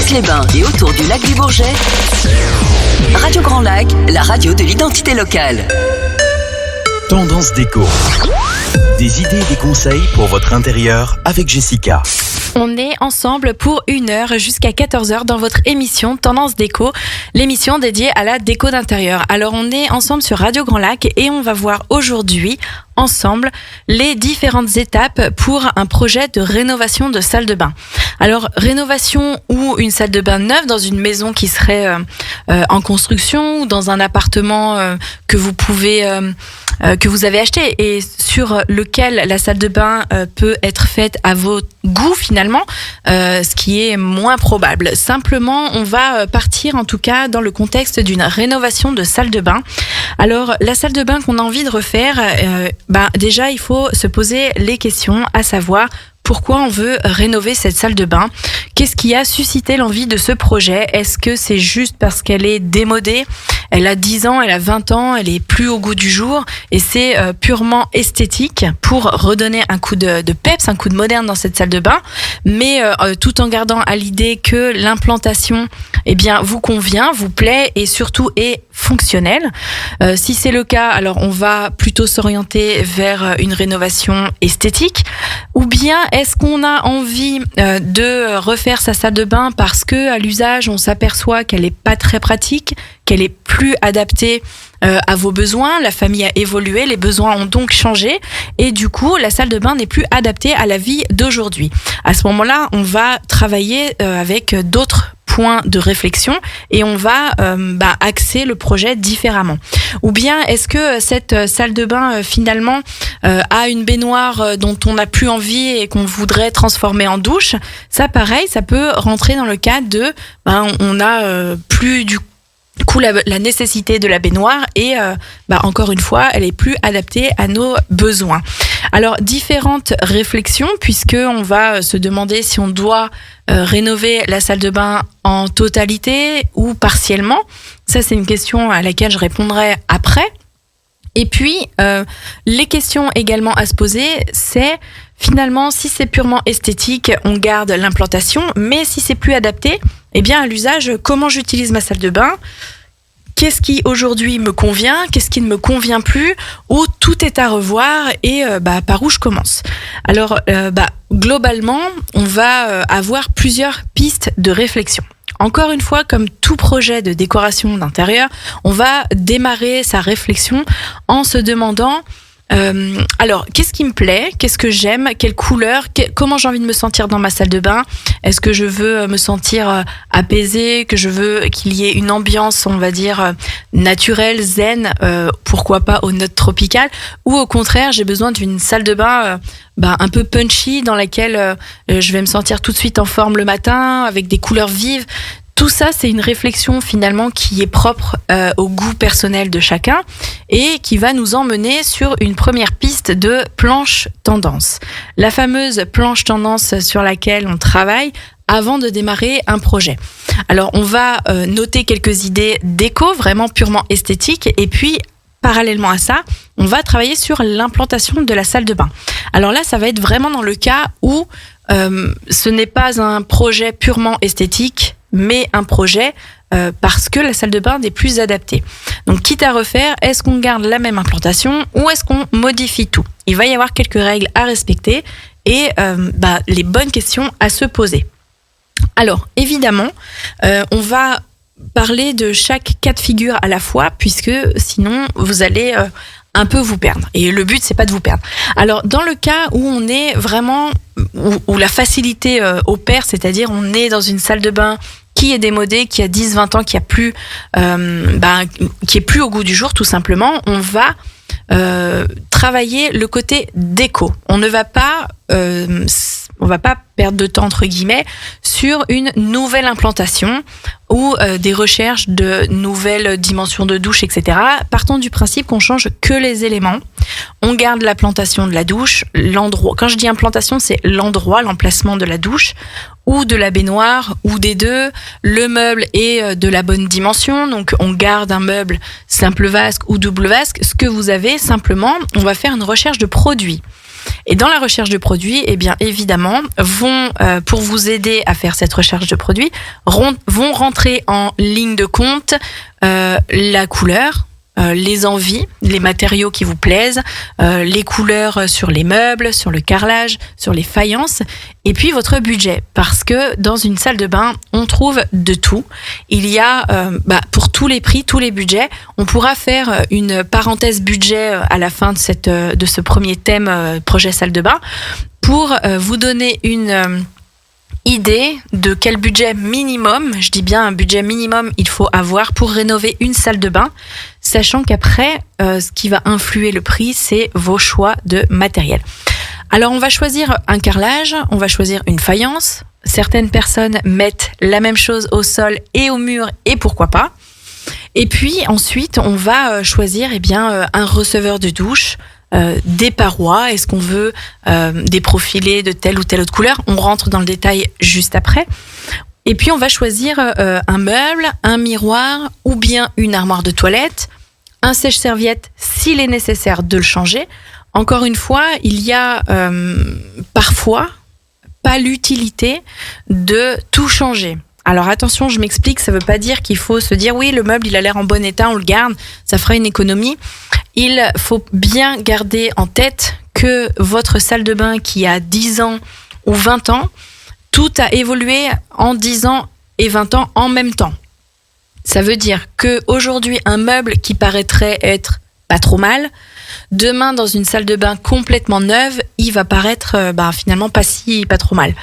Aix-les-Bains et autour du lac du Bourget, Radio Grand Lac, la radio de l'identité locale. Tendance déco. Des idées et des conseils pour votre intérieur avec Jessica. On est ensemble pour 1 heure jusqu'à 14h dans votre émission Tendance Déco, l'émission dédiée à la déco d'intérieur. Alors on est ensemble sur Radio Grand Lac et on va voir aujourd'hui ensemble les différentes étapes pour un projet de rénovation de salle de bain. Alors rénovation ou une salle de bain neuve dans une maison qui serait en construction ou dans un appartement que vous pouvez que vous avez acheté et sur lequel la salle de bain peut être faite à vos goûts finalement, ce qui est moins probable. Simplement, on va partir en tout cas dans le contexte d'une rénovation de salle de bain. Alors, la salle de bain qu'on a envie de refaire, déjà, il faut se poser les questions, à savoir pourquoi on veut rénover cette salle de bain. Qu'est-ce qui a suscité l'envie de ce projet? Est-ce que c'est juste parce qu'elle est démodée? Elle a 10 ans, elle a 20 ans, elle est plus au goût du jour et c'est purement esthétique pour redonner un coup de peps, un coup de moderne dans cette salle de bain, mais tout en gardant à l'idée que l'implantation vous convient, vous plaît et surtout est fonctionnelle. Si c'est le cas, alors on va plutôt s'orienter vers une rénovation esthétique, ou bien est-ce qu'on a envie de refaire sa salle de bain parce que à l'usage on s'aperçoit qu'elle est pas très pratique, qu'elle est plus adaptée à vos besoins, la famille a évolué, les besoins ont donc changé et du coup la salle de bain n'est plus adaptée à la vie d'aujourd'hui. À ce moment-là, on va travailler avec d'autres points de réflexion et on va axer le projet différemment. Ou bien est-ce que cette salle de bain finalement a une baignoire dont on n'a plus envie et qu'on voudrait transformer en douche? Ça pareil, ça peut rentrer dans le cadre de on a plus du coup la nécessité de la baignoire et encore une fois elle est plus adaptée à nos besoins. Alors différentes réflexions puisque on va se demander si on doit rénover la salle de bain en totalité ou partiellement. Ça c'est une question à laquelle je répondrai après. Et puis les questions également à se poser, c'est finalement si c'est purement esthétique, on garde l'implantation, mais si c'est plus adapté, à l'usage, comment j'utilise ma salle de bain? Qu'est-ce qui aujourd'hui me convient? Qu'est-ce qui ne me convient plus? Ou tout est à revoir et par où je commence? Alors globalement, on va avoir plusieurs pistes de réflexion. Encore une fois, comme tout projet de décoration d'intérieur, on va démarrer sa réflexion en se demandant alors, qu'est-ce qui me plaît? Qu'est-ce que j'aime? Quelle couleur? Comment j'ai envie de me sentir dans ma salle de bain? Est-ce que je veux me sentir apaisée? Que je veux qu'il y ait une ambiance, on va dire, naturelle, zen? Pourquoi pas aux notes tropicales? Ou au contraire, j'ai besoin d'une salle de bain un peu punchy dans laquelle je vais me sentir tout de suite en forme le matin, avec des couleurs vives. Tout ça, c'est une réflexion finalement qui est propre au goût personnel de chacun et qui va nous emmener sur une première piste de planche tendance. La fameuse planche tendance sur laquelle on travaille avant de démarrer un projet. Alors, on va noter quelques idées déco, vraiment purement esthétiques, et puis parallèlement à ça, on va travailler sur l'implantation de la salle de bain. Alors là, ça va être vraiment dans le cas où ce n'est pas un projet purement esthétique, mais un projet parce que la salle de bain n'est plus adaptée. Donc, quitte à refaire, est-ce qu'on garde la même implantation ou est-ce qu'on modifie tout? Il va y avoir quelques règles à respecter et les bonnes questions à se poser. Alors, évidemment, on va parler de chaque cas de figure à la fois, puisque sinon, vous allez un peu vous perdre. Et le but, c'est pas de vous perdre. Alors, dans le cas où on est vraiment, où la facilité opère, c'est-à-dire on est dans une salle de bain qui est démodée, qui a 10-20 ans, qui est plus au goût du jour, tout simplement, on va travailler le côté déco. On va pas perdre de temps, entre guillemets, sur une nouvelle implantation ou des recherches de nouvelles dimensions de douche, etc. Partons du principe qu'on change que les éléments. On garde la plantation de la douche, l'endroit. Quand je dis implantation, c'est l'endroit, l'emplacement de la douche ou de la baignoire ou des deux. Le meuble est de la bonne dimension, donc on garde un meuble simple vasque ou double vasque. Ce que vous avez, simplement, on va faire une recherche de produits. Et dans la recherche de produits, eh bien évidemment, pour vous aider à faire cette recherche de produits, vont rentrer en ligne de compte la couleur, les envies, les matériaux qui vous plaisent, les couleurs sur les meubles, sur le carrelage, sur les faïences, et puis votre budget. Parce que dans une salle de bain, on trouve de tout. Il y a, pour tous les prix, tous les budgets, on pourra faire une parenthèse budget à la fin de ce premier thème projet salle de bain pour vous donner une idée de quel budget minimum, je dis bien un budget minimum, il faut avoir pour rénover une salle de bain, sachant qu'après, ce qui va influer le prix, c'est vos choix de matériel. Alors, on va choisir un carrelage, on va choisir une faïence. Certaines personnes mettent la même chose au sol et au mur, et pourquoi pas. Et puis, ensuite, on va choisir un receveur de douche, des parois, est-ce qu'on veut des profilés de telle ou telle autre couleur? On rentre dans le détail juste après. Et puis on va choisir un meuble, un miroir ou bien une armoire de toilette, un sèche-serviette s'il est nécessaire de le changer. Encore une fois, il y a parfois pas l'utilité de tout changer. Alors attention, je m'explique, ça ne veut pas dire qu'il faut se dire oui, le meuble il a l'air en bon état, on le garde, ça fera une économie. Il faut bien garder en tête que votre salle de bain qui a 10 ans ou 20 ans, tout a évolué en 10 ans et 20 ans en même temps. Ça veut dire qu'aujourd'hui, un meuble qui paraîtrait être pas trop mal, demain dans une salle de bain complètement neuve, il va paraître finalement pas trop mal.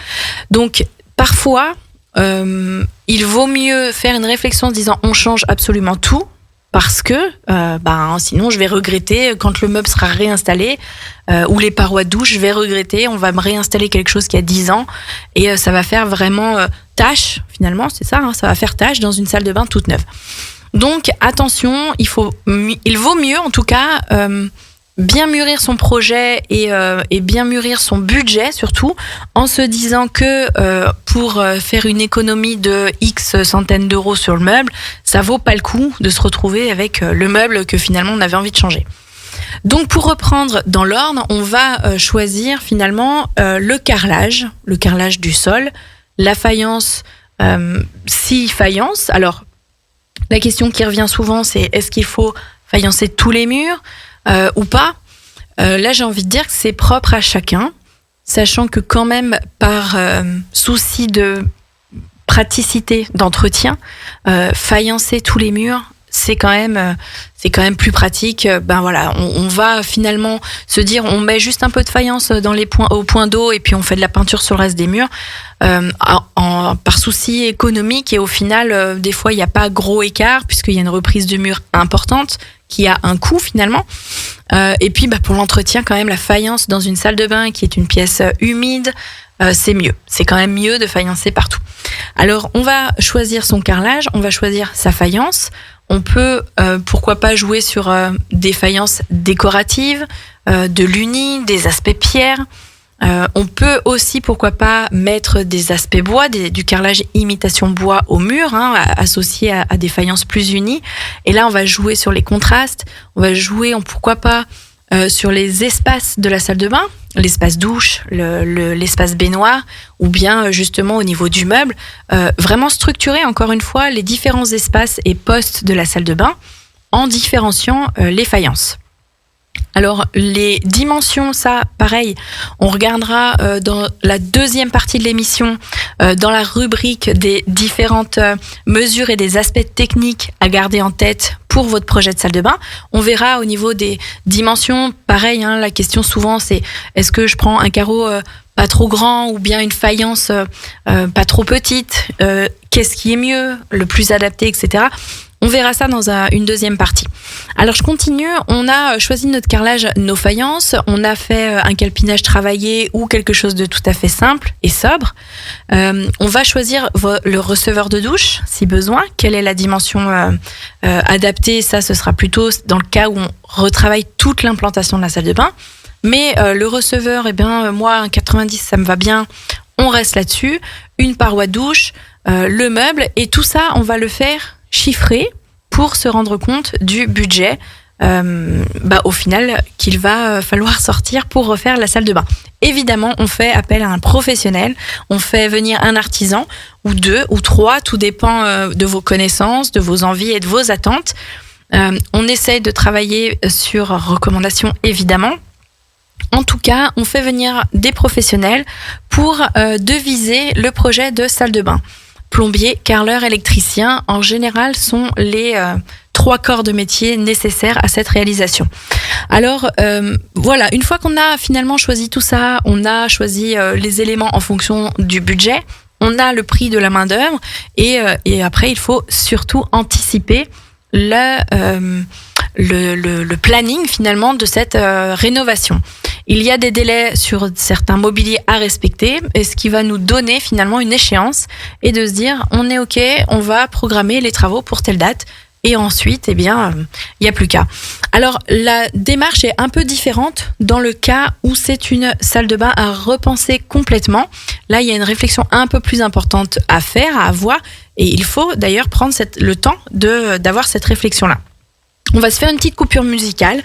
Donc parfois, il vaut mieux faire une réflexion en disant on change absolument tout parce que sinon je vais regretter quand le meuble sera réinstallé ou les parois de douche, je vais regretter, on va me réinstaller quelque chose qui a 10 ans et ça va faire vraiment tâche finalement, c'est ça, ça va faire tâche dans une salle de bain toute neuve. Donc attention, il vaut mieux en tout cas bien mûrir son projet et bien mûrir son budget surtout en se disant que pour faire une économie de X centaines d'euros sur le meuble, ça vaut pas le coup de se retrouver avec le meuble que finalement on avait envie de changer. Donc pour reprendre dans l'ordre, on va choisir finalement le carrelage du sol, la faïence, si faïence. Alors la question qui revient souvent c'est est-ce qu'il faut faïencer tous les murs ou pas. Là, j'ai envie de dire que c'est propre à chacun, sachant que quand même, par souci de praticité d'entretien, faïencer tous les murs, c'est quand même plus pratique. On va finalement se dire, on met juste un peu de faïence au point d'eau et puis on fait de la peinture sur le reste des murs. Par souci économique et au final, des fois, il n'y a pas gros écart puisqu'il y a une reprise de mur importante qui a un coût finalement. Et puis pour l'entretien, quand même, la faïence dans une salle de bain qui est une pièce humide, c'est mieux. C'est quand même mieux de faïencer partout. Alors, on va choisir son carrelage, on va choisir sa faïence. On peut, pourquoi pas, jouer sur des faïences décoratives, de l'uni, des aspects pierre. On peut aussi, pourquoi pas, mettre des aspects bois, du carrelage imitation bois au mur, associé à des faïences plus unies. Et là, on va jouer sur les contrastes. On va jouer, pourquoi pas, sur les espaces de la salle de bain, l'espace douche, l'espace baignoire, ou bien justement au niveau du meuble. Vraiment structurer, encore une fois, les différents espaces et postes de la salle de bain en différenciant les faïences. Alors, les dimensions, ça, pareil, on regardera dans la deuxième partie de l'émission, dans la rubrique des différentes mesures et des aspects techniques à garder en tête pour votre projet de salle de bain. On verra au niveau des dimensions, pareil, la question souvent c'est est-ce que je prends un carreau pas trop grand ou bien une faïence pas trop petite, qu'est-ce qui est mieux, le plus adapté, etc. On verra ça dans une deuxième partie. Alors je continue, on a choisi notre carrelage, nos faïences, on a fait un calpinage travaillé ou quelque chose de tout à fait simple et sobre. On va choisir le receveur de douche si besoin, quelle est la dimension adaptée, ça ce sera plutôt dans le cas où on retravaille toute l'implantation de la salle de bain. Mais le receveur, moi un 90 ça me va bien, on reste là-dessus, une paroi de douche, le meuble et tout ça on va le faire chiffré pour se rendre compte du budget au final qu'il va falloir sortir pour refaire la salle de bain. Évidemment, on fait appel à un professionnel, on fait venir un artisan ou 2 ou 3, tout dépend de vos connaissances, de vos envies et de vos attentes. On essaye de travailler sur recommandation, évidemment. En tout cas, on fait venir des professionnels pour deviser le projet de salle de bain. Plombier, carreleur, électricien, en général, sont les 3 corps de métier nécessaires à cette réalisation. Alors, voilà, une fois qu'on a finalement choisi tout ça, on a choisi les éléments en fonction du budget, on a le prix de la main-d'œuvre et après, il faut surtout anticiper le planning finalement de cette rénovation. Il y a des délais sur certains mobiliers à respecter, et ce qui va nous donner finalement une échéance et de se dire on est OK, on va programmer les travaux pour telle date. Et ensuite, il n'y a plus qu'à. Alors, la démarche est un peu différente dans le cas où c'est une salle de bain à repenser complètement. Là, il y a une réflexion un peu plus importante à faire, à avoir, et il faut d'ailleurs prendre le temps d'avoir cette réflexion-là. On va se faire une petite coupure musicale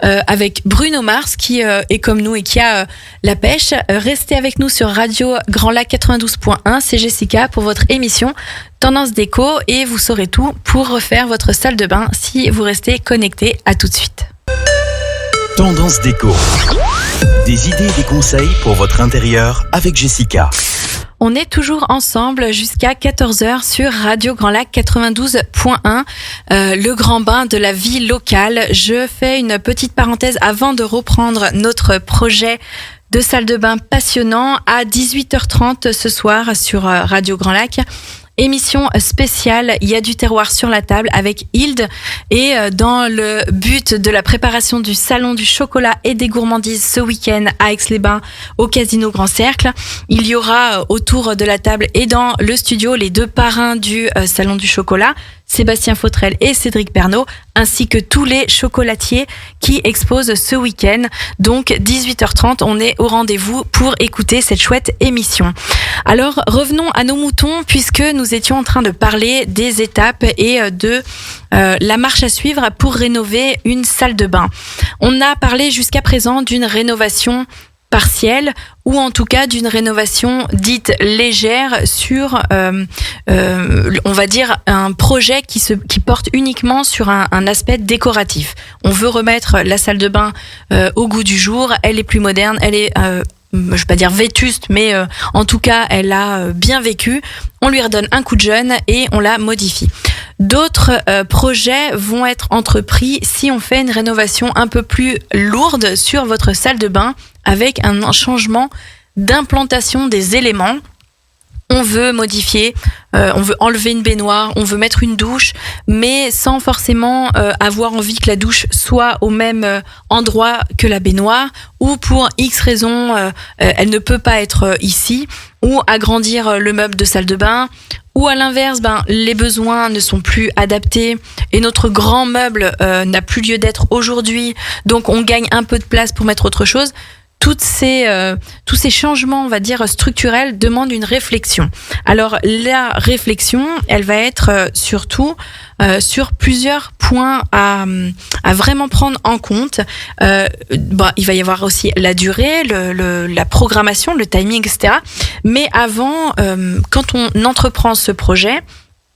avec Bruno Mars qui est comme nous et qui a la pêche. Restez avec nous sur Radio Grand Lac 92.1, c'est Jessica pour votre émission Tendance Déco et vous saurez tout pour refaire votre salle de bain si vous restez connectés. À tout de suite. Tendance Déco. Des idées et des conseils pour votre intérieur avec Jessica. On est toujours ensemble jusqu'à 14h sur Radio Grand Lac 92.1, le grand bain de la vie locale. Je fais une petite parenthèse avant de reprendre notre projet de salle de bain passionnant à 18h30 ce soir sur Radio Grand Lac. Émission spéciale, il y a du terroir sur la table avec Hilde et dans le but de la préparation du salon du chocolat et des gourmandises ce week-end à Aix-les-Bains au Casino Grand Cercle, il y aura autour de la table et dans le studio les 2 parrains du salon du chocolat, Sébastien Fautrel et Cédric Pernaut, ainsi que tous les chocolatiers qui exposent ce week-end. Donc 18h30, on est au rendez-vous pour écouter cette chouette émission. Alors revenons à nos moutons puisque nous étions en train de parler des étapes et de la marche à suivre pour rénover une salle de bain. On a parlé jusqu'à présent d'une rénovation partielle ou en tout cas d'une rénovation dite légère sur on va dire un projet qui porte uniquement sur un aspect décoratif. On veut remettre la salle de bain au goût du jour, elle est plus moderne, elle est je vais pas dire vétuste, mais en tout cas elle a bien vécu. On lui redonne un coup de jeune et on la modifie. D'autres projets vont être entrepris si on fait une rénovation un peu plus lourde sur votre salle de bain avec un changement d'implantation des éléments. On veut modifier, on veut enlever une baignoire, on veut mettre une douche, mais sans forcément avoir envie que la douche soit au même endroit que la baignoire, ou pour X raisons, elle ne peut pas être ici, ou agrandir le meuble de salle de bain, ou à l'inverse, les besoins ne sont plus adaptés et notre grand meuble n'a plus lieu d'être aujourd'hui, donc on gagne un peu de place pour mettre autre chose. Tous ces changements, on va dire, structurels demandent une réflexion. Alors, la réflexion, elle va être surtout sur plusieurs points à vraiment prendre en compte. Il va y avoir aussi la durée, la programmation, le timing, etc. Mais avant, quand on entreprend ce projet,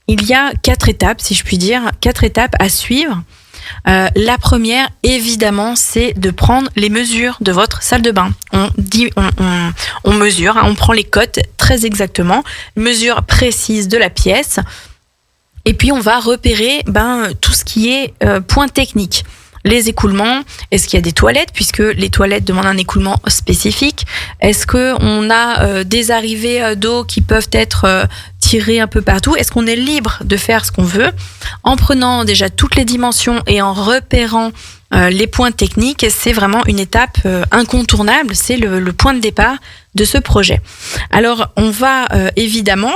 il y a 4 étapes, si je puis dire, 4 étapes à suivre. La première, évidemment, c'est de prendre les mesures de votre salle de bain. On mesure, on prend les cotes très exactement, mesure précise de la pièce, et puis on va repérer tout ce qui est point technique. Les écoulements, est-ce qu'il y a des toilettes, puisque les toilettes demandent un écoulement spécifique? Est-ce qu'on a des arrivées d'eau qui peuvent être tirées un peu partout? Est-ce qu'on est libre de faire ce qu'on veut? En prenant déjà toutes les dimensions et en repérant les points techniques, c'est vraiment une étape incontournable, c'est le point de départ de ce projet. Alors, on va évidemment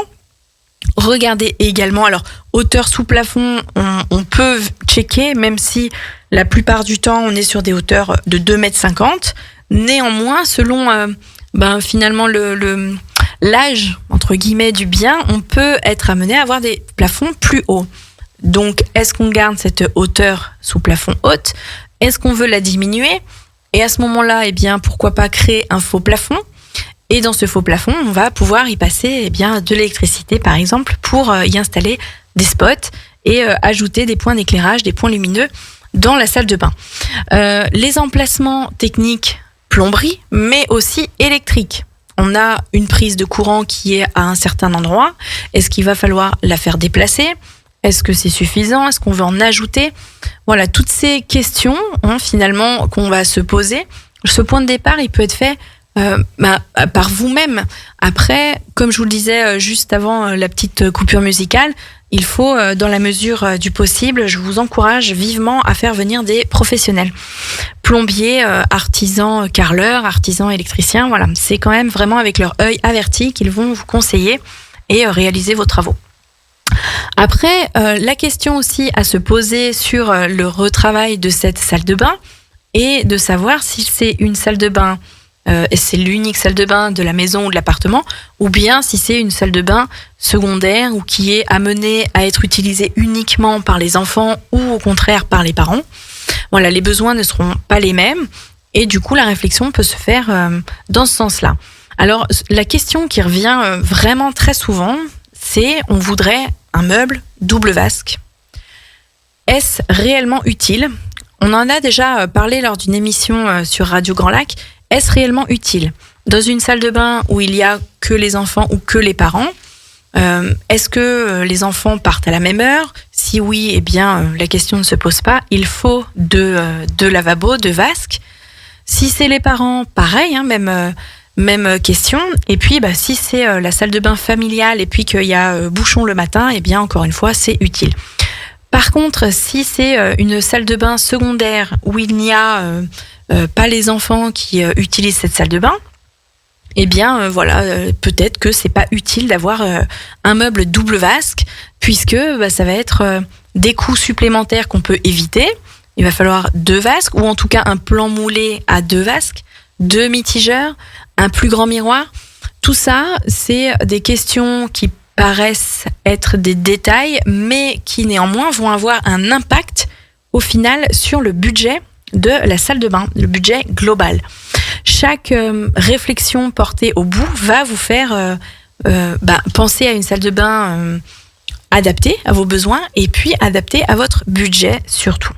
regarder également, alors hauteur sous plafond, on peut checker, même si la plupart du temps on est sur des hauteurs de 2,50 m. Néanmoins, selon finalement l'âge entre guillemets du bien, on peut être amené à avoir des plafonds plus hauts. Donc, est-ce qu'on garde cette hauteur sous plafond haute? Est-ce qu'on veut la diminuer? Et à ce moment-là, eh bien, pourquoi pas créer un faux plafond? Et dans ce faux plafond, on va pouvoir y passer eh bien, de l'électricité, par exemple, pour y installer des spots et ajouter des points d'éclairage, des points lumineux dans la salle de bain. Les emplacements techniques, plomberie, mais aussi électriques. On a une prise de courant qui est à un certain endroit. Est-ce qu'il va falloir la faire déplacer? Est-ce que c'est suffisant? Est-ce qu'on veut en ajouter? Voilà, toutes ces questions, finalement, qu'on va se poser. Ce point de départ, il peut être fait par vous-même. Après, comme je vous le disais juste avant la petite coupure musicale, il faut, dans la mesure du possible, je vous encourage vivement à faire venir des professionnels. Plombiers, artisans, carreleurs, artisans, électriciens, voilà. C'est quand même vraiment avec leur œil averti qu'ils vont vous conseiller et réaliser vos travaux. Après, la question aussi à se poser sur le retravail de cette salle de bain est de savoir si c'est une salle de bain, et c'est l'unique salle de bain de la maison ou de l'appartement, ou bien si c'est une salle de bain secondaire ou qui est amenée à être utilisée uniquement par les enfants ou au contraire par les parents. Voilà, les besoins ne seront pas les mêmes et du coup la réflexion peut se faire dans ce sens-là. Alors la question qui revient vraiment très souvent, c'est on voudrait un meuble double vasque. Est-ce réellement utile? On en a déjà parlé lors d'une émission sur Radio Grand Lac. Est-ce réellement utile? Dans une salle de bain où il y a que les enfants ou que les parents, est-ce que les enfants partent à la même heure? Si oui, eh bien la question ne se pose pas. Il faut deux lavabos, deux vasques. Si c'est les parents, pareil, même question. Et puis, si c'est la salle de bain familiale et puis qu'il y a bouchon le matin, eh bien, encore une fois, c'est utile. Par contre, si c'est une salle de bain secondaire où il n'y a pas les enfants qui utilisent cette salle de bain, eh bien, peut-être que c'est pas utile d'avoir un meuble double vasque, puisque ça va être des coûts supplémentaires qu'on peut éviter. Il va falloir deux vasques, ou en tout cas un plan moulé à deux vasques, deux mitigeurs, un plus grand miroir. Tout ça, c'est des questions qui paraissent être des détails, mais qui néanmoins vont avoir un impact au final sur le budget de la salle de bain, le budget global. Chaque réflexion portée au bout va vous faire penser à une salle de bain adaptée à vos besoins et puis adaptée à votre budget surtout.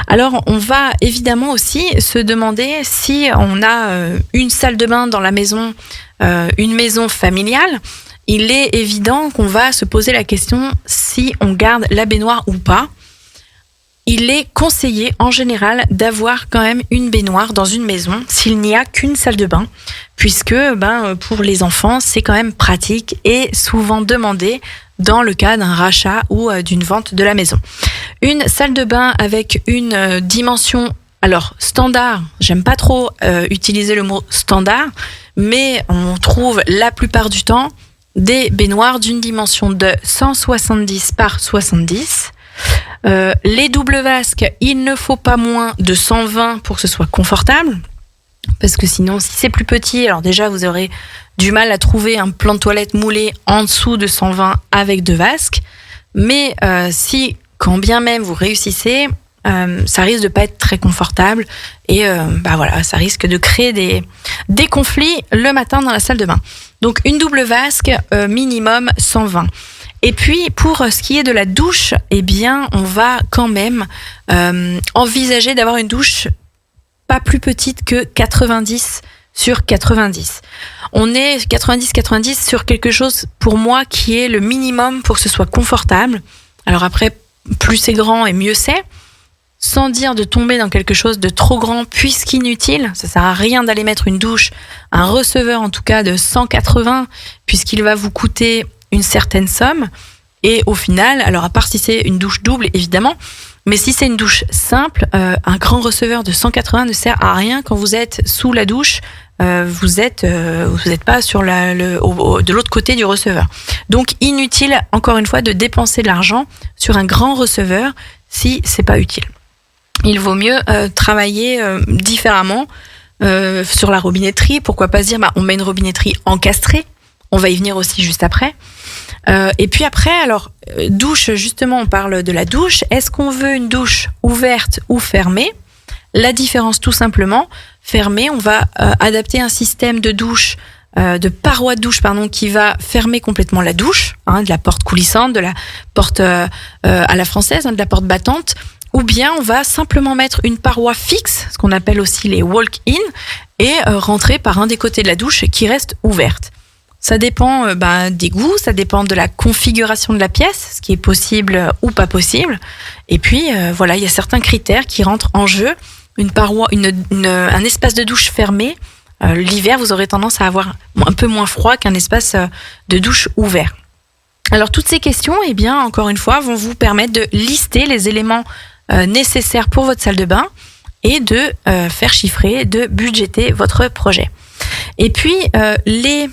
Alors, on va évidemment aussi se demander si on a une salle de bain dans la maison, une maison familiale. Il est évident qu'on va se poser la question si on garde la baignoire ou pas. Il est conseillé en général d'avoir quand même une baignoire dans une maison s'il n'y a qu'une salle de bain, puisque pour les enfants, c'est quand même pratique et souvent demandé dans le cas d'un rachat ou d'une vente de la maison. Une salle de bain avec une dimension, alors standard, j'aime pas trop utiliser le mot standard, mais on trouve la plupart du temps des baignoires d'une dimension de 170 par 70. Les doubles vasques, il ne faut pas moins de 120 pour que ce soit confortable, parce que sinon, si c'est plus petit, alors déjà vous aurez du mal à trouver un plan de toilette moulé en dessous de 120 avec deux vasques. Mais si, quand bien même vous réussissez, ça risque de pas être très confortable et ça risque de créer des conflits le matin dans la salle de bain. Donc une double vasque, minimum 120. Et puis pour ce qui est de la douche, eh bien on va quand même envisager d'avoir une douche pas plus petite que 90 sur 90. On est 90-90 sur quelque chose pour moi qui est le minimum pour que ce soit confortable. Alors après, plus c'est grand et mieux c'est. Sans dire de tomber dans quelque chose de trop grand puisqu'inutile. Ça sert à rien d'aller mettre une douche, un receveur en tout cas de 180 puisqu'il va vous coûter une certaine somme. Et au final, alors à part si c'est une douche double évidemment, mais si c'est une douche simple, un grand receveur de 180 ne sert à rien quand vous êtes sous la douche. Vous êtes pas sur de l'autre côté du receveur. Donc inutile encore une fois de dépenser de l'argent sur un grand receveur si c'est pas utile. Il vaut mieux travailler différemment sur la robinetterie. Pourquoi pas se dire on met une robinetterie encastrée. On va y venir aussi juste après. Et puis après, alors douche, justement, on parle de la douche. Est-ce qu'on veut une douche ouverte ou fermée ? La différence, tout simplement, fermée, on va adapter un système de douche, de paroi de douche, qui va fermer complètement la douche, de la porte coulissante, de la porte à la française, de la porte battante. Ou bien on va simplement mettre une paroi fixe, ce qu'on appelle aussi les walk-in, et rentrer par un des côtés de la douche qui reste ouverte. Ça dépend des goûts, ça dépend de la configuration de la pièce, ce qui est possible ou pas possible. Et puis il y a certains critères qui rentrent en jeu. Une paroi, un espace de douche fermé, l'hiver vous aurez tendance à avoir un peu moins froid qu'un espace de douche ouvert. Alors toutes ces questions, encore une fois, vont vous permettre de lister les éléments nécessaires pour votre salle de bain et de faire chiffrer, de budgéter votre projet. Et puis les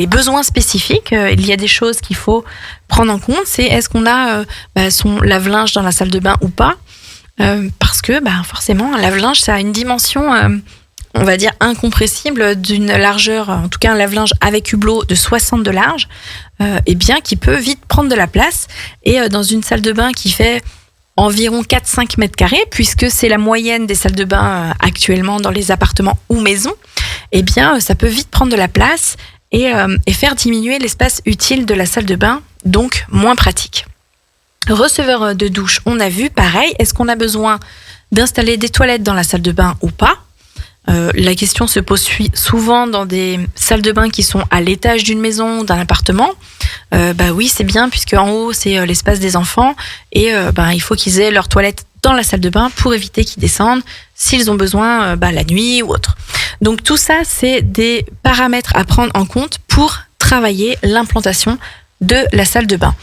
besoins spécifiques, il y a des choses qu'il faut prendre en compte, c'est est-ce qu'on a son lave-linge dans la salle de bain ou pas, parce que forcément un lave-linge ça a une dimension on va dire incompressible, d'une largeur, en tout cas un lave-linge avec hublot de 60 de large, qui peut vite prendre de la place. Et dans une salle de bain qui fait environ 4-5 mètres carrés, puisque c'est la moyenne des salles de bain actuellement dans les appartements ou maisons, ça peut vite prendre de la place et faire diminuer l'espace utile de la salle de bain, donc moins pratique. Receveur de douche, on a vu, pareil, est-ce qu'on a besoin d'installer des toilettes dans la salle de bain ou pas ? La question se pose souvent dans des salles de bain qui sont à l'étage d'une maison ou d'un appartement. Oui, c'est bien, puisque en haut c'est l'espace des enfants et il faut qu'ils aient leurs toilettes dans la salle de bain pour éviter qu'ils descendent s'ils ont besoin la nuit ou autre. Donc tout ça, c'est des paramètres à prendre en compte pour travailler l'implantation de la salle de bain.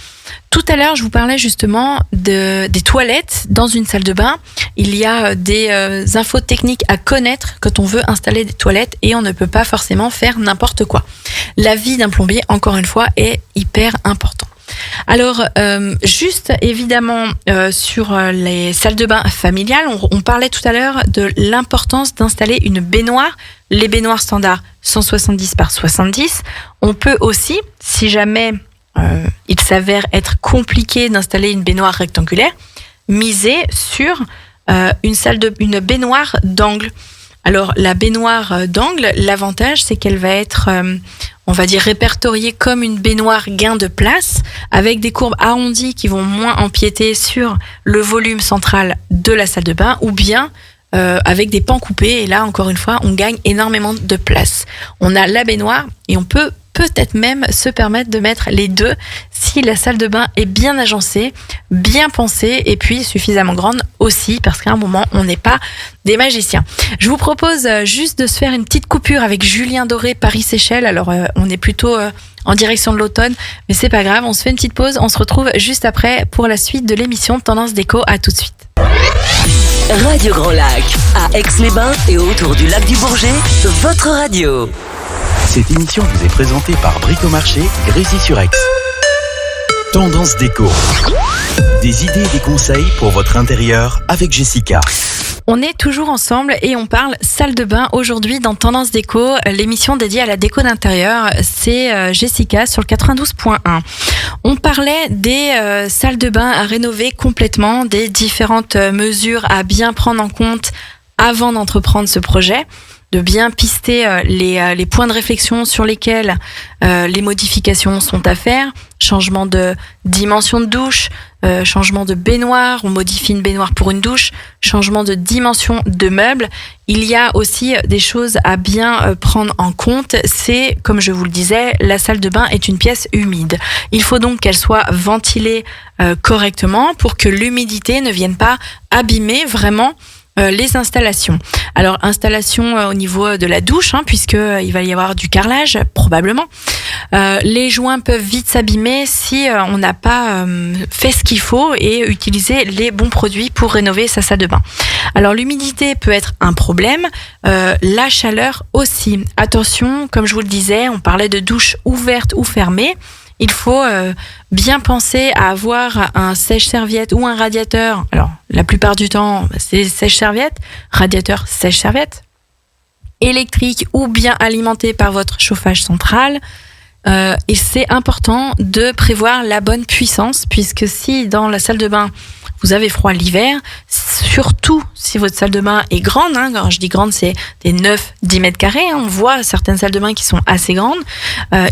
Tout à l'heure, je vous parlais justement des toilettes dans une salle de bain. Il y a des infos techniques à connaître quand on veut installer des toilettes et on ne peut pas forcément faire n'importe quoi. L'avis d'un plombier, encore une fois, est hyper important. Alors, juste évidemment sur les salles de bain familiales, on parlait tout à l'heure de l'importance d'installer une baignoire. Les baignoires standards 170 par 70. On peut aussi, si jamais il s'avère être compliqué d'installer une baignoire rectangulaire, miser sur une baignoire d'angle. Alors la baignoire d'angle, l'avantage c'est qu'elle va être, on va dire, répertoriée comme une baignoire gain de place, avec des courbes arrondies qui vont moins empiéter sur le volume central de la salle de bain, ou bien avec des pans coupés, et là encore une fois on gagne énormément de place. On a la baignoire et on peut peut-être même se permettre de mettre les deux si la salle de bain est bien agencée, bien pensée et puis suffisamment grande aussi, parce qu'à un moment on n'est pas des magiciens. Je vous propose juste de se faire une petite coupure avec Julien Doré, Paris-Séchelles. Alors on est plutôt en direction de l'automne, mais c'est pas grave, on se fait une petite pause, on se retrouve juste après pour la suite de l'émission Tendance Déco. À tout de suite. Radio Grand Lac, à Aix-les-Bains et autour du lac du Bourget, votre radio. Cette émission vous est présentée par Bricomarché Grésy-sur-Aix. Tendance Déco. Des idées et des conseils pour votre intérieur avec Jessica. On est toujours ensemble et on parle salle de bain aujourd'hui dans Tendance Déco, l'émission dédiée à la déco d'intérieur. C'est Jessica sur le 92.1. On parlait des salles de bain à rénover complètement, des différentes mesures à bien prendre en compte avant d'entreprendre ce projet, de bien pister les points de réflexion sur lesquels les modifications sont à faire. Changement de dimension de douche, changement de baignoire, on modifie une baignoire pour une douche, changement de dimension de meubles. Il y a aussi des choses à bien prendre en compte. C'est, comme je vous le disais, la salle de bain est une pièce humide. Il faut donc qu'elle soit ventilée correctement pour que l'humidité ne vienne pas abîmer vraiment les installations. Alors installation au niveau de la douche, puisque il va y avoir du carrelage probablement. Les joints peuvent vite s'abîmer si on n'a pas fait ce qu'il faut et utilisé les bons produits pour rénover sa salle de bain. Alors l'humidité peut être un problème, la chaleur aussi. Attention, comme je vous le disais, on parlait de douche ouverte ou fermée. Il faut bien penser à avoir un sèche-serviette ou un radiateur. Alors, la plupart du temps, c'est sèche-serviette, radiateur, sèche-serviette, électrique ou bien alimenté par votre chauffage central. et c'est important de prévoir la bonne puissance, puisque si dans la salle de bain vous avez froid l'hiver, surtout si votre salle de bain est grande, quand je dis grande, c'est des 9-10 mètres carrés, on voit certaines salles de bain qui sont assez grandes,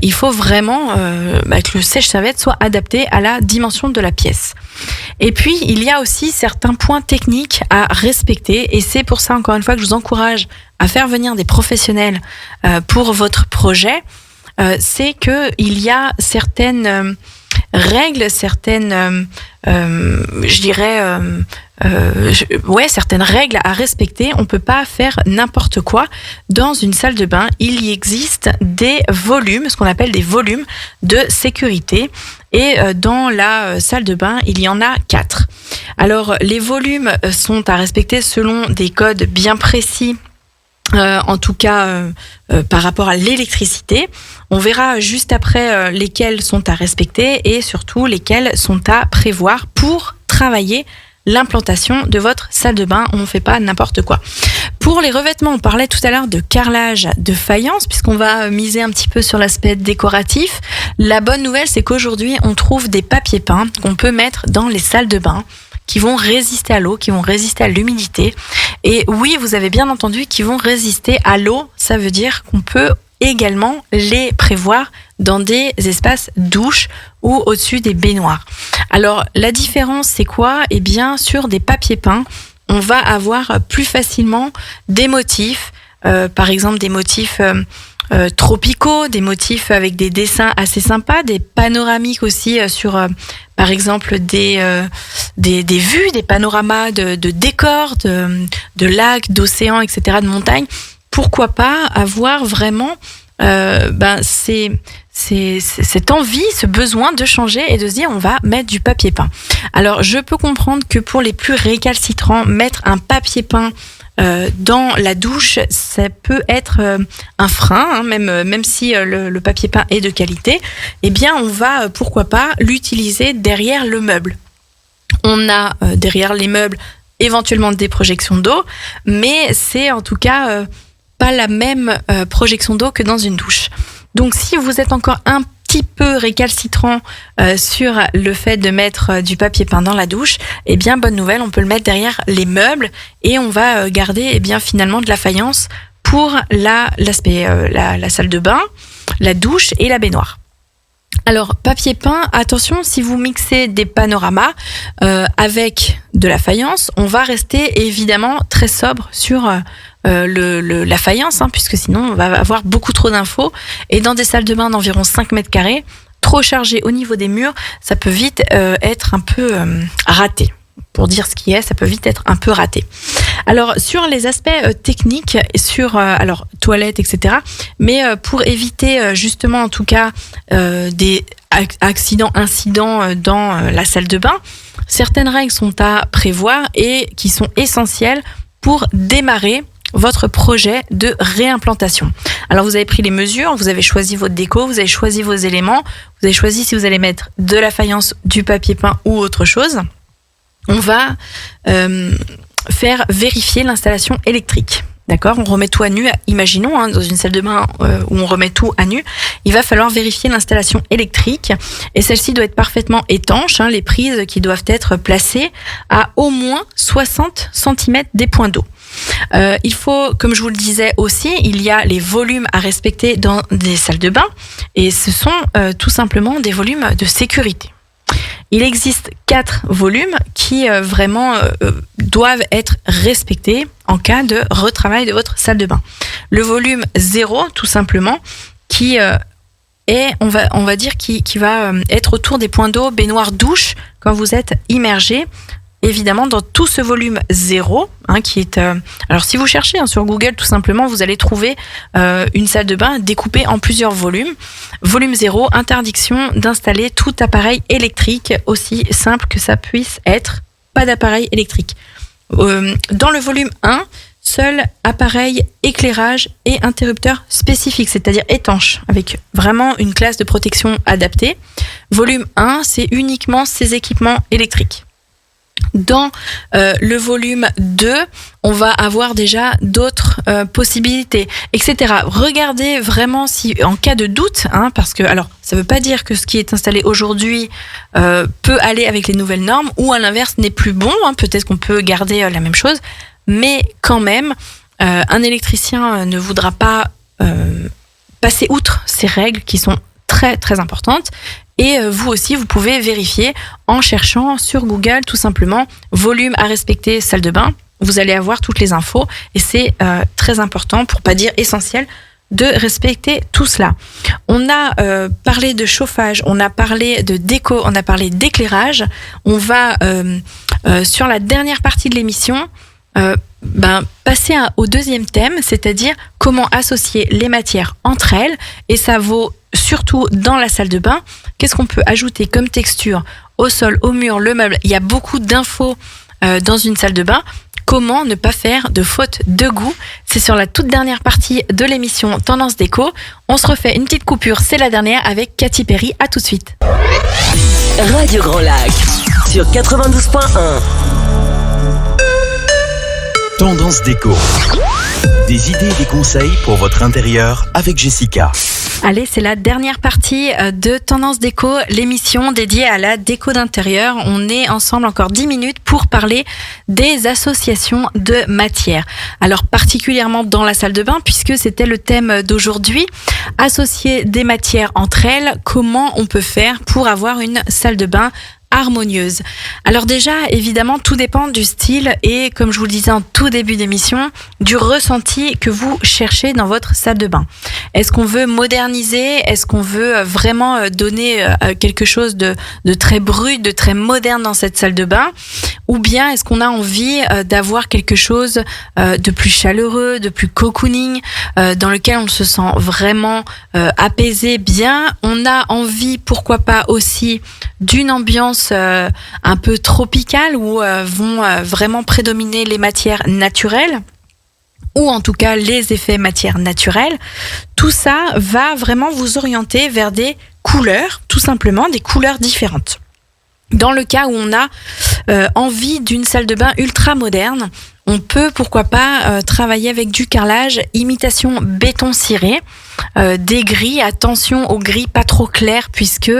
il faut vraiment que le sèche-serviette soit adapté à la dimension de la pièce. Et puis, il y a aussi certains points techniques à respecter, et c'est pour ça, encore une fois, que je vous encourage à faire venir des professionnels pour votre projet. C'est qu'il y a certaines règles, certaines règles à respecter. On peut pas faire n'importe quoi dans une salle de bain. Il y existe des volumes, ce qu'on appelle des volumes de sécurité. Et dans la salle de bain, il y en a 4. Alors, les volumes sont à respecter selon des codes bien précis. En tout cas, par rapport à l'électricité. On verra juste après lesquels sont à respecter et surtout lesquels sont à prévoir pour travailler l'implantation de votre salle de bain. On ne fait pas n'importe quoi. Pour les revêtements, on parlait tout à l'heure de carrelage de faïence, puisqu'on va miser un petit peu sur l'aspect décoratif. La bonne nouvelle, c'est qu'aujourd'hui, on trouve des papiers peints qu'on peut mettre dans les salles de bain, qui vont résister à l'eau, qui vont résister à l'humidité. Et oui, vous avez bien entendu, qui vont résister à l'eau. Ça veut dire qu'on peut également les prévoir dans des espaces douches ou au-dessus des baignoires. Alors, la différence, c'est quoi ? Eh bien, sur des papiers peints, on va avoir plus facilement des motifs, par exemple des motifs tropicaux, des motifs avec des dessins assez sympas, des panoramiques aussi sur, par exemple, des vues, des panoramas de décors, de lacs, d'océans, etc., de montagnes. Pourquoi pas avoir vraiment cette envie, ce besoin de changer et de se dire on va mettre du papier peint. Alors je peux comprendre que pour les plus récalcitrants, mettre un papier peint dans la douche, ça peut être un frein, même si le papier peint est de qualité. Eh bien, on va pourquoi pas l'utiliser derrière le meuble. On a derrière les meubles éventuellement des projections d'eau, mais c'est en tout cas pas la même projection d'eau que dans une douche. Donc si vous êtes encore un petit peu récalcitrant sur le fait de mettre du papier peint dans la douche, eh bien bonne nouvelle, on peut le mettre derrière les meubles et on va garder finalement de la faïence pour la salle de bain, la douche et la baignoire. Alors, papier peint, attention, si vous mixez des panoramas avec de la faïence, on va rester évidemment très sobre sur la faïence, puisque sinon on va avoir beaucoup trop d'infos. Et dans des salles de bain d'environ 5 mètres carrés, trop chargé au niveau des murs, ça peut vite être un peu raté. Pour dire ce qui est, ça peut vite être un peu raté. Alors, sur les aspects techniques, sur toilettes, etc., mais pour éviter justement, en tout cas, des incidents dans la salle de bain, certaines règles sont à prévoir et qui sont essentielles pour démarrer votre projet de réimplantation. Alors, vous avez pris les mesures, vous avez choisi votre déco, vous avez choisi vos éléments, vous avez choisi si vous allez mettre de la faïence, du papier peint ou autre chose. On va faire vérifier l'installation électrique. D'accord ? On remet tout à nu. Imaginons, dans une salle de bain où on remet tout à nu, il va falloir vérifier l'installation électrique. Et celle-ci doit être parfaitement étanche. Les prises qui doivent être placées à au moins 60 cm des points d'eau. Il faut, comme je vous le disais aussi, il y a les volumes à respecter dans des salles de bain. Et ce sont tout simplement des volumes de sécurité. Il existe 4 volumes qui vraiment doivent être respectés en cas de retravail de votre salle de bain. Le volume 0, tout simplement, qui est, on va dire, qui va être autour des points d'eau, baignoire, douche, quand vous êtes immergé. Évidemment, dans tout ce volume 0, qui est... alors, si vous cherchez sur Google, tout simplement, vous allez trouver une salle de bain découpée en plusieurs volumes. Volume 0, interdiction d'installer tout appareil électrique, aussi simple que ça puisse être, pas d'appareil électrique. Dans le volume 1, seul appareil éclairage et interrupteur spécifique, c'est-à-dire étanche, avec vraiment une classe de protection adaptée. Volume 1, c'est uniquement ces équipements électriques. Dans le volume 2, on va avoir déjà d'autres possibilités, etc. Regardez vraiment si, en cas de doute, parce que, alors, ça ne veut pas dire que ce qui est installé aujourd'hui peut aller avec les nouvelles normes, ou à l'inverse n'est plus bon, peut-être qu'on peut garder la même chose, mais quand même, un électricien ne voudra pas passer outre ces règles qui sont très très importantes. Et vous aussi, vous pouvez vérifier en cherchant sur Google tout simplement volume à respecter salle de bain. Vous allez avoir toutes les infos et c'est très important, pour pas dire essentiel, de respecter tout cela. On a parlé de chauffage, on a parlé de déco, on a parlé d'éclairage. On va sur la dernière partie de l'émission passer au deuxième thème, c'est-à-dire comment associer les matières entre elles, et ça vaut surtout dans la salle de bain. Qu'est-ce qu'on peut ajouter comme texture au sol, au mur, le meuble? Il y a beaucoup d'infos dans une salle de bain. Comment ne pas faire de faute de goût? C'est sur la toute dernière partie de l'émission Tendance Déco. On se refait une petite coupure, c'est la dernière avec Katy Perry. À tout de suite. Radio Grand Lac sur 92.1. Tendance Déco. Des idées et des conseils pour votre intérieur avec Jessica. Allez, c'est la dernière partie de Tendance Déco, l'émission dédiée à la déco d'intérieur. On est ensemble encore 10 minutes pour parler des associations de matières. Alors particulièrement dans la salle de bain, puisque c'était le thème d'aujourd'hui. Associer des matières entre elles, comment on peut faire pour avoir une salle de bain harmonieuse. Alors déjà, évidemment, tout dépend du style et, comme je vous le disais en tout début d'émission, du ressenti que vous cherchez dans votre salle de bain. Est-ce qu'on veut moderniser? Est-ce qu'on veut vraiment donner quelque chose de très brut, de très moderne dans cette salle de bain? Ou bien est-ce qu'on a envie d'avoir quelque chose de plus chaleureux, de plus cocooning, dans lequel on se sent vraiment apaisé, bien? On a envie, pourquoi pas aussi, d'une ambiance un peu tropicale où vont vraiment prédominer les matières naturelles, ou en tout cas les effets matières naturelles. Tout ça va vraiment vous orienter vers des couleurs, tout simplement des couleurs différentes. Dans le cas où on a envie d'une salle de bain ultra moderne, on peut pourquoi pas travailler avec du carrelage imitation béton ciré, des gris. Attention au gris pas trop clair, puisque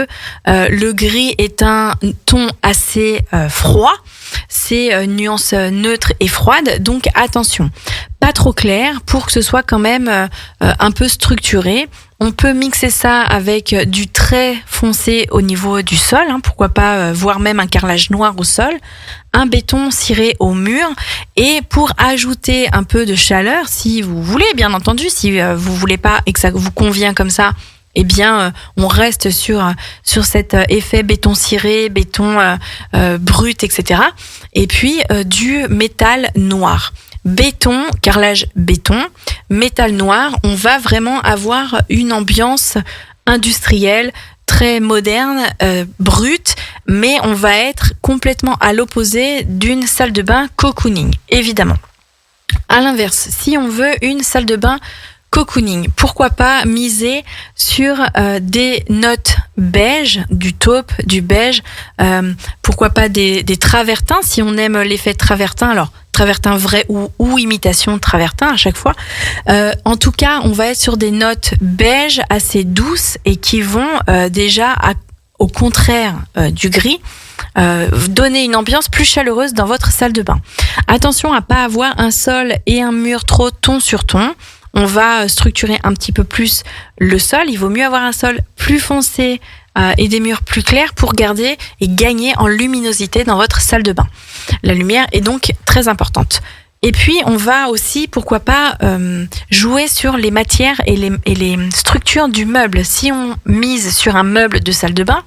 le gris est un ton assez froid. C'est une nuance neutre et froide, donc attention. Pas trop clair pour que ce soit quand même un peu structuré. On peut mixer ça avec du très foncé au niveau du sol, pourquoi pas, voire même un carrelage noir au sol, un béton ciré au mur, et pour ajouter un peu de chaleur, si vous voulez, bien entendu, si vous voulez pas et que ça vous convient comme ça, eh bien, on reste sur cet effet béton ciré, béton brut, etc. Et puis du métal noir. Béton, carrelage béton, métal noir, on va vraiment avoir une ambiance industrielle, très moderne, brute, mais on va être complètement à l'opposé d'une salle de bain cocooning, évidemment. À l'inverse, si on veut une salle de bain cocooning, pourquoi pas miser sur des notes beige, du taupe, du beige, pourquoi pas des travertins si on aime l'effet travertin. Alors travertin vrai ou imitation de travertin à chaque fois. En tout cas, on va être sur des notes beige assez douces et qui vont déjà au contraire du gris, donner une ambiance plus chaleureuse dans votre salle de bain. Attention à pas avoir un sol et un mur trop ton sur ton. On va structurer un petit peu plus le sol. Il vaut mieux avoir un sol plus foncé et des murs plus clairs pour garder et gagner en luminosité dans votre salle de bain. La lumière est donc très importante. Et puis, on va aussi, pourquoi pas, jouer sur les matières et les structures du meuble. Si on mise sur un meuble de salle de bain,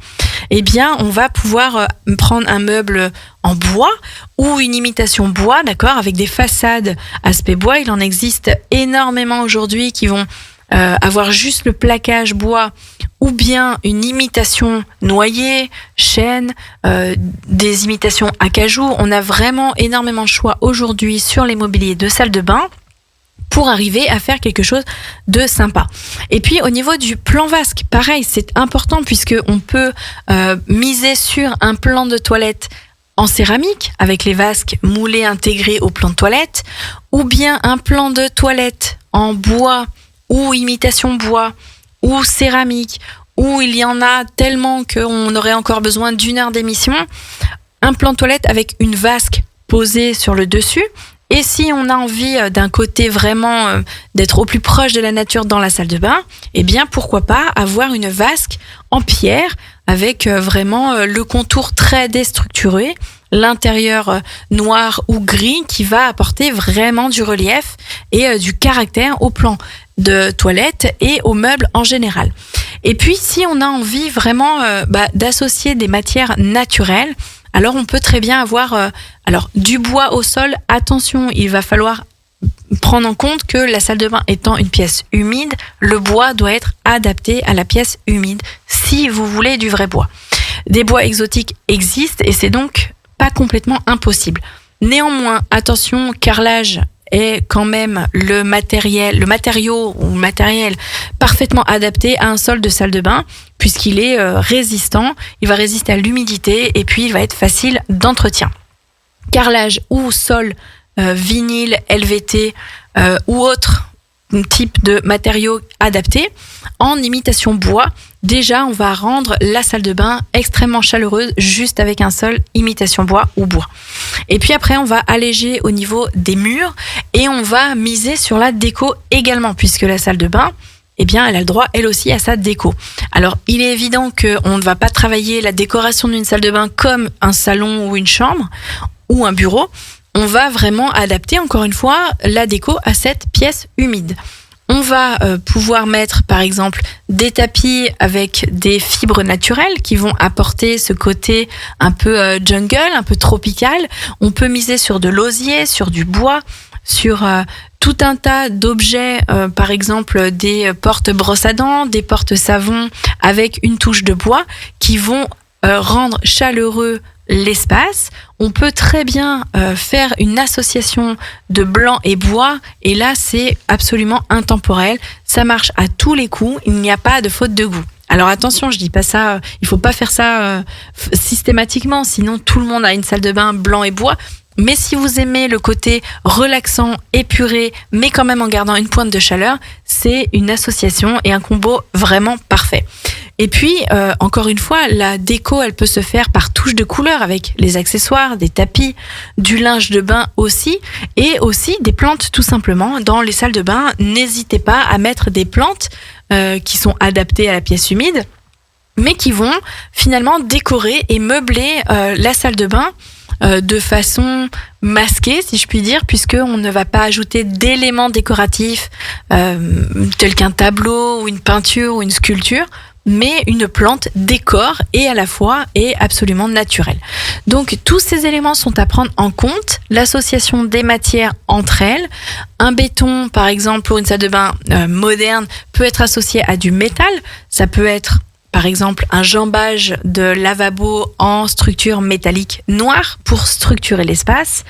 eh bien, on va pouvoir prendre un meuble en bois ou une imitation bois, d'accord, avec des façades aspect bois. Il en existe énormément aujourd'hui qui vont avoir juste le plaquage bois, ou bien une imitation noyer, chêne, des imitations acajou. On a vraiment énormément de choix aujourd'hui sur les mobiliers de salle de bain pour arriver à faire quelque chose de sympa. Et puis au niveau du plan vasque, pareil, c'est important puisque on peut miser sur un plan de toilette en céramique avec les vasques moulées intégrées au plan de toilette, ou bien un plan de toilette en bois ou imitation bois ou céramique, où il y en a tellement qu'on aurait encore besoin d'1 heure d'émission, un plan de toilette avec une vasque posée sur le dessus. Et si on a envie d'un côté vraiment d'être au plus proche de la nature dans la salle de bain, eh bien pourquoi pas avoir une vasque en pierre avec vraiment le contour très déstructuré, l'intérieur noir ou gris qui va apporter vraiment du relief et du caractère au plan de toilette et aux meubles en général. Et puis si on a envie vraiment d'associer des matières naturelles, alors on peut très bien avoir du bois au sol. Attention, il va falloir prendre en compte que la salle de bain étant une pièce humide, le bois doit être adapté à la pièce humide si vous voulez du vrai bois. Des bois exotiques existent et c'est donc pas complètement impossible. Néanmoins, attention, carrelage est quand même le matériel parfaitement adapté à un sol de salle de bain puisqu'il est résistant, il va résister à l'humidité et puis il va être facile d'entretien. Carrelage ou sol vinyle, LVT ou autre type de matériaux adaptés en imitation bois, déjà on va rendre la salle de bain extrêmement chaleureuse juste avec un sol imitation bois ou bois. Et puis après on va alléger au niveau des murs et on va miser sur la déco également puisque la salle de bain, eh bien elle a le droit elle aussi à sa déco. Alors il est évident qu'on ne va pas travailler la décoration d'une salle de bain comme un salon ou une chambre ou un bureau. On va vraiment adapter, encore une fois, la déco à cette pièce humide. On va pouvoir mettre, par exemple, des tapis avec des fibres naturelles qui vont apporter ce côté un peu jungle, un peu tropical. On peut miser sur de l'osier, sur du bois, sur tout un tas d'objets, par exemple des portes brosses à dents, des portes savon avec une touche de bois qui vont rendre chaleureux l'espace. On peut très bien faire une association de blanc et bois et là c'est absolument intemporel, ça marche à tous les coups, il n'y a pas de faute de goût. Alors attention, je dis pas ça, il faut pas faire ça systématiquement, sinon tout le monde a une salle de bain blanc et bois. Mais si vous aimez le côté relaxant, épuré, mais quand même en gardant une pointe de chaleur, c'est une association et un combo vraiment parfait. Et puis, encore une fois, la déco, elle peut se faire par touche de couleur avec les accessoires, des tapis, du linge de bain aussi, et aussi des plantes tout simplement. Dans les salles de bain, n'hésitez pas à mettre des plantes qui sont adaptées à la pièce humide, mais qui vont finalement décorer et meubler la salle de bain de façon masquée, si je puis dire, puisqu'on ne va pas ajouter d'éléments décoratifs tels qu'un tableau ou une peinture ou une sculpture, mais une plante décore et à la fois est absolument naturelle. Donc tous ces éléments sont à prendre en compte, l'association des matières entre elles. Un béton, par exemple, pour une salle de bain moderne, peut être associé à du métal, ça peut être par exemple un jambage de lavabo en structure métallique noire pour structurer l'espace.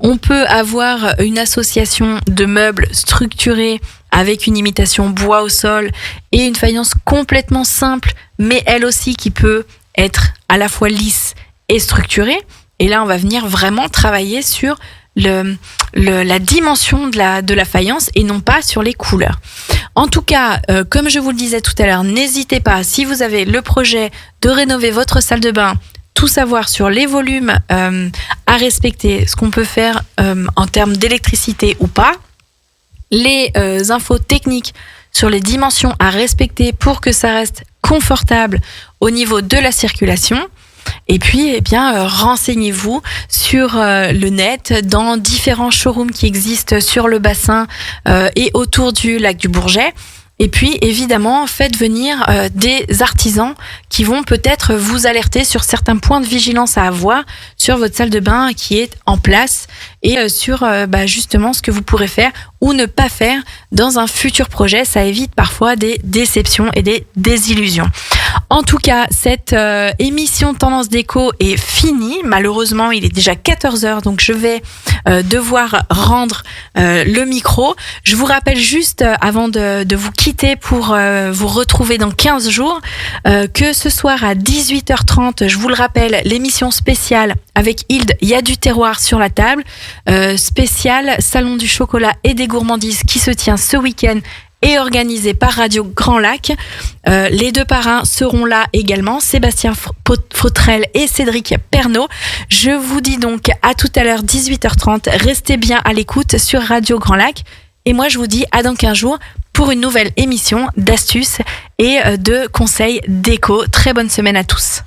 On peut avoir une association de meubles structurés avec une imitation bois au sol et une faïence complètement simple, mais elle aussi qui peut être à la fois lisse et structurée. Et là, on va venir vraiment travailler sur la dimension de la faïence et non pas sur les couleurs. En tout cas, comme je vous le disais tout à l'heure, n'hésitez pas, si vous avez le projet de rénover votre salle de bain, tout savoir sur les volumes à respecter, ce qu'on peut faire en termes d'électricité ou pas, les infos techniques sur les dimensions à respecter pour que ça reste confortable au niveau de la circulation. Et puis, eh bien, renseignez-vous sur le net dans différents showrooms qui existent sur le bassin et autour du lac du Bourget. Et puis, évidemment, faites venir des artisans qui vont peut-être vous alerter sur certains points de vigilance à avoir sur votre salle de bain qui est en place et sur justement ce que vous pourrez faire ou ne pas faire dans un futur projet. Ça évite parfois des déceptions et des désillusions. En tout cas, cette émission Tendance Déco est finie. Malheureusement, il est déjà 14h, donc je vais devoir rendre le micro. Je vous rappelle juste, avant de vous quitter pour vous retrouver dans 15 jours, que ce soir à 18h30, je vous le rappelle, l'émission spéciale avec Hilde, il y a du terroir sur la table, spécial Salon du chocolat et des gourmandises qui se tient ce week-end et organisé par Radio Grand Lac. Les deux parrains seront là également, Sébastien Fautrel et Cédric Pernaud. Je vous dis donc à tout à l'heure, 18h30. Restez bien à l'écoute sur Radio Grand Lac. Et moi, je vous dis à dans 15 jours pour une nouvelle émission d'astuces et de conseils déco. Très bonne semaine à tous.